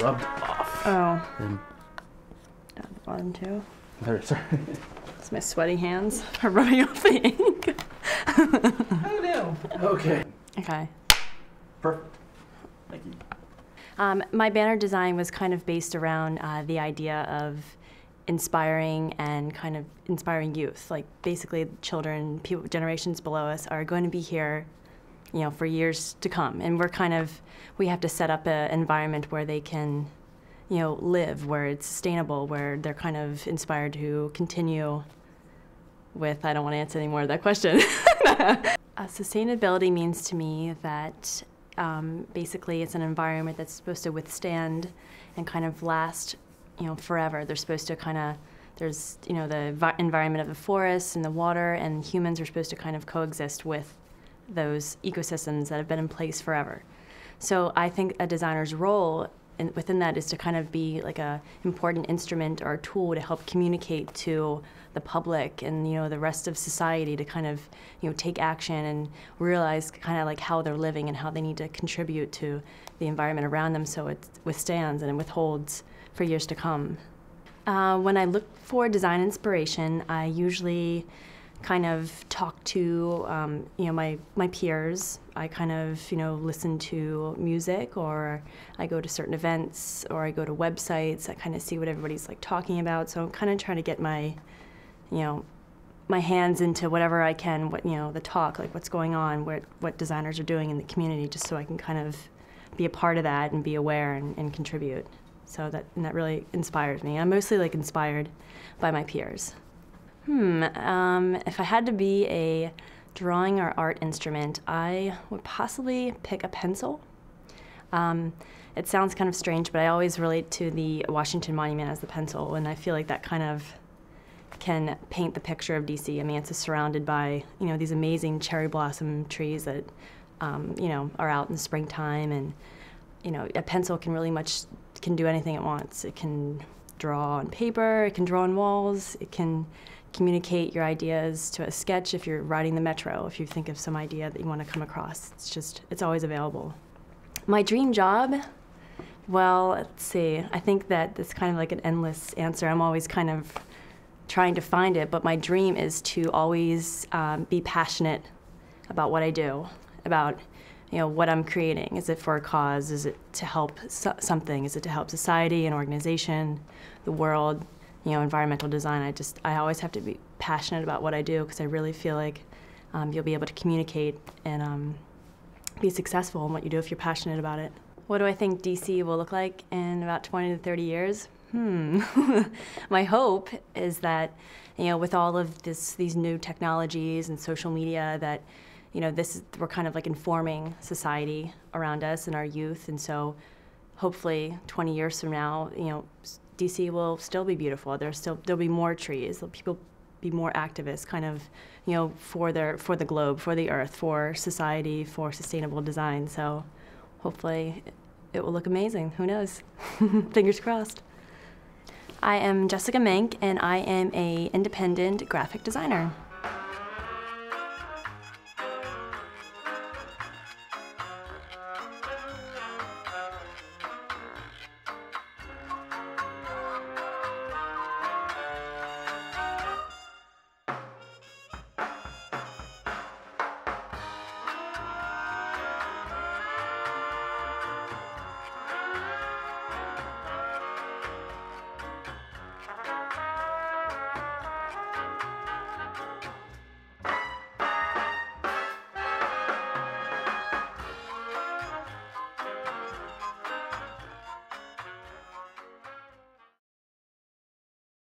rubbed off. Oh. And Down the bottom too. there, sorry. It's my sweaty hands are rubbing off the ink. Oh no. Okay. Okay. Perfect. Thank you. My banner design was kind of based around the idea of inspiring and kind of inspiring youth. Like basically children, people, generations below us are going to be here, you know, for years to come. And we have to set up an environment where they can, you know, live, where it's sustainable, where they're kind of inspired to continue with, I don't want to answer any more of that question. Sustainability means to me that basically it's an environment that's supposed to withstand and kind of last, you know, forever. They're supposed to kind of, there's, you know, the environment of the forests and the water, and humans are supposed to kind of coexist with those ecosystems that have been in place forever. So I think a designer's role within that is to kind of be like a important instrument or a tool to help communicate to the public and, you know, the rest of society to kind of, you know, take action and realize kind of like how they're living and how they need to contribute to the environment around them so it withstands and it withholds for years to come. When I look for design inspiration, I usually kind of talk to you know, my peers. I kind of, you know, listen to music, or I go to certain events, or I go to websites. I kind of see what everybody's like talking about. So I'm kind of trying to get my, you know, my hands into whatever I can, what, you know, the talk, like what's going on, what designers are doing in the community, just so I can kind of be a part of that and be aware and contribute. So that really inspires me. I'm mostly like inspired by my peers. If I had to be a drawing or art instrument, I would possibly pick a pencil. It sounds kind of strange, but I always relate to the Washington Monument as the pencil, and I feel like that kind of can paint the picture of DC. I mean, it's surrounded by, you know, these amazing cherry blossom trees that, you know, are out in the springtime, and, you know, a pencil can do anything it wants. It can draw on paper, it can draw on walls, it can communicate your ideas to a sketch if you're riding the metro, if you think of some idea that you want to come across. It's always available. My dream job, well, let's see. I think that it's kind of like an endless answer. I'm always kind of trying to find it, but my dream is to always be passionate about what I do, about, you know, what I'm creating. Is it for a cause? Is it to help something? Is it to help society, an organization, the world? You know, environmental design, I always have to be passionate about what I do, because I really feel like you'll be able to communicate and be successful in what you do if you're passionate about it. What do I think DC will look like in about 20 to 30 years? My hope is that, you know, with all of these new technologies and social media, that, you know, we're kind of like informing society around us and our youth, and so hopefully 20 years from now, you know, DC will still be beautiful. There'll be more trees. People be more activists, kind of, you know, for the globe, for the earth, for society, for sustainable design. So hopefully it will look amazing. Who knows? Fingers crossed. I am Jessica Menk, and I am an independent graphic designer.